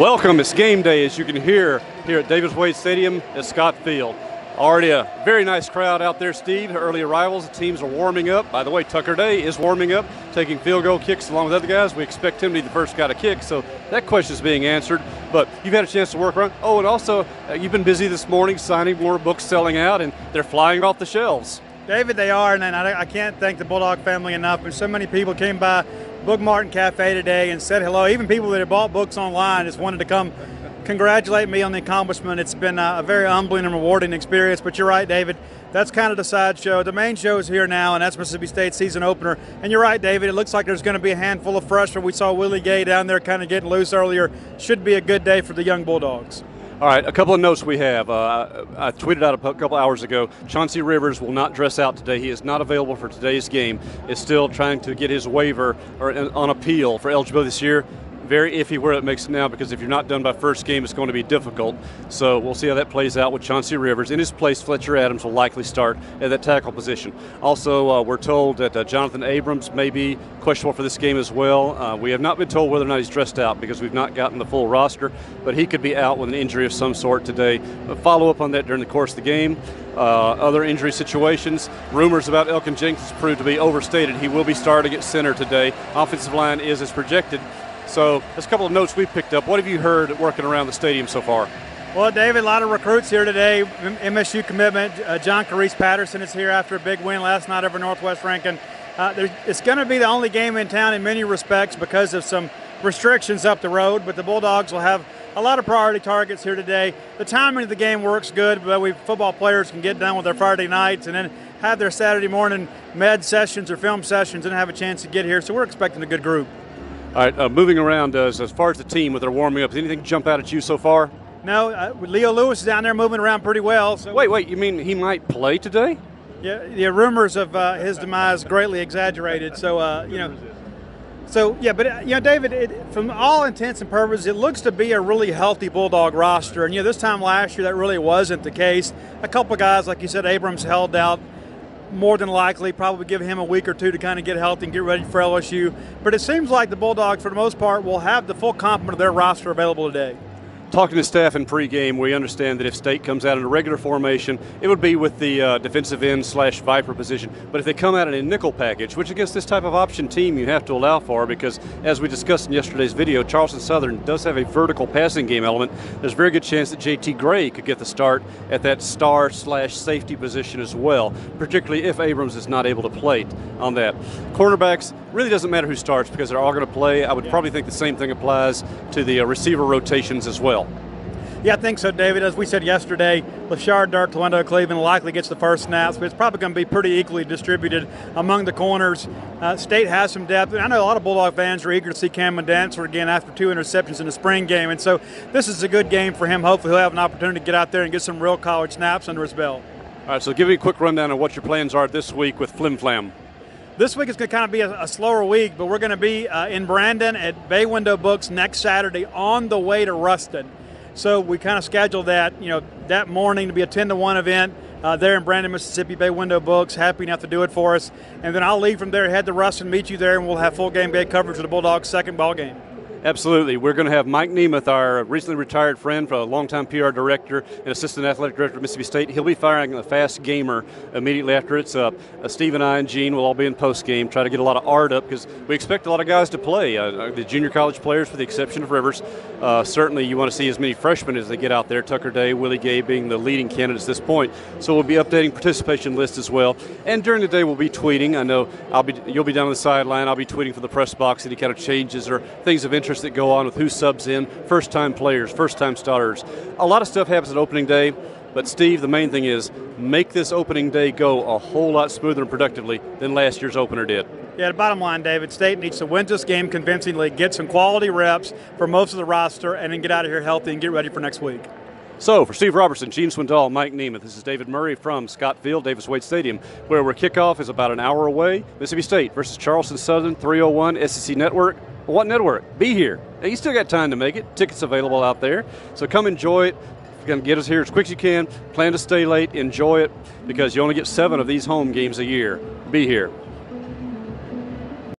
Welcome, it's game day, as you can hear here at Davis Wade Stadium at Scott Field. Already a very nice crowd out there, Steve. Early arrivals, the teams are warming up. By the way, Tucker Day is warming up, taking field goal kicks along with other guys. We expect him to be the first guy to kick, so that question is being answered. But you've had a chance to work around. Oh, and also, you've been busy this morning signing more books, selling out, and they're flying off the shelves. David, they are, and I can't thank the Bulldog family enough. And so many people came by Book Martin Cafe today and said hello. Even people that had bought books online just wanted to come congratulate me on the accomplishment. It's been a very humbling and rewarding experience. But you're right, David. That's kind of the side show. The main show is here now, and that's Mississippi State's season opener. And you're right, David. It looks like there's going to be a handful of freshmen. We saw Willie Gay down there kind of getting loose earlier. Should be a good day for the young Bulldogs. All right, a couple of notes we have. I tweeted out a couple hours ago, Chauncey Rivers will not dress out today. He is not available for today's game. Is still trying to get his waiver or on appeal for eligibility this year. Very iffy where it makes it now, because if you're not done by first game, it's going to be difficult. So we'll see how that plays out with Chauncey Rivers. In his place, Fletcher Adams will likely start at that tackle position. Also, we're told that Jonathan Abrams may be questionable for this game as well. We have not been told whether or not he's dressed out because we've not gotten the full roster, but he could be out with an injury of some sort today. Follow up on that during the course of the game. Other injury situations, rumors about Elkin Jenkins proved to be overstated. He will be starting at center today. Offensive line is as projected. So there's a couple of notes we picked up. What have you heard working around the stadium so far? Well, David, a lot of recruits here today. MSU commitment. John Carice Patterson is here after a big win last night over Northwest Rankin. It's going to be the only game in town in many respects because of some restrictions up the road, but the Bulldogs will have a lot of priority targets here today. The timing of the game works good, but football players can get done with their Friday nights and then have their Saturday morning med sessions or film sessions and have a chance to get here. So we're expecting a good group. All right, moving around, as far as the team with their warming up, does anything jump out at you so far? No, Leo Lewis is down there moving around pretty well. So wait, you mean he might play today? Yeah, rumors of his demise greatly exaggerated. So, but David, from all intents and purposes, it looks to be a really healthy Bulldog roster. And, this time last year, that really wasn't the case. A couple of guys, like you said, Abrams held out. More than likely, probably give him a week or two to kind of get healthy and get ready for LSU. But it seems like the Bulldogs, for the most part, will have the full complement of their roster available today. Talking to staff in pregame, we understand that if State comes out in a regular formation, it would be with the defensive end / Viper position. But if they come out in a nickel package, which against this type of option team you have to allow for, because as we discussed in yesterday's video, Charleston Southern does have a vertical passing game element. There's a very good chance that JT Gray could get the start at that star / safety position as well, particularly if Abrams is not able to play on that. Cornerbacks, really doesn't matter who starts because they're all going to play. I would probably think the same thing applies to the receiver rotations as well. Yeah, I think so, David. As we said yesterday, Lashard Dirk, Talendo Cleveland likely gets the first snaps, but it's probably going to be pretty equally distributed among the corners. State has some depth. I know a lot of Bulldog fans are eager to see Cameron Dancer again after 2 interceptions in the spring game, and so this is a good game for him. Hopefully he'll have an opportunity to get out there and get some real college snaps under his belt. All right, so give me a quick rundown of what your plans are this week with Flim Flam. This week is going to kind of be a slower week, but we're going to be in Brandon at Bay Window Books next Saturday on the way to Ruston. So we kind of scheduled that, that morning to be a 10-to-1 event there in Brandon, Mississippi. Bay Window Books, happy enough to do it for us. And then I'll leave from there, head to Ruston, meet you there, and we'll have full game day coverage of the Bulldogs' second ball game. Absolutely. We're going to have Mike Nemeth, our recently retired friend, a longtime PR director and assistant athletic director of Mississippi State. He'll be firing a fast gamer immediately after it's up. Steve and I and Gene will all be in post-game, try to get a lot of art up because we expect a lot of guys to play. The junior college players, with the exception of Rivers. Certainly you want to see as many freshmen as they get out there. Tucker Day, Willie Gay being the leading candidates at this point. So we'll be updating participation lists as well. And during the day we'll be tweeting. I know you'll be down on the sideline. I'll be tweeting from the press box any kind of changes or things of interest that go on with who subs in, first-time players, first-time starters. A lot of stuff happens at opening day, but Steve, the main thing is make this opening day go a whole lot smoother and productively than last year's opener did. Yeah, the bottom line, David, State needs to win this game convincingly, get some quality reps for most of the roster, and then get out of here healthy and get ready for next week. So, for Steve Robertson, Gene Swindoll, Mike Nemeth, this is David Murray from Scott Field, Davis Wade Stadium, where kickoff is about an hour away. Mississippi State versus Charleston Southern, 301 SEC Network. What network? Be here. Now, you still got time to make it. Tickets available out there. So come enjoy it. You're going to get us here as quick as you can. Plan to stay late. Enjoy it because you only get 7 of these home games a year. Be here.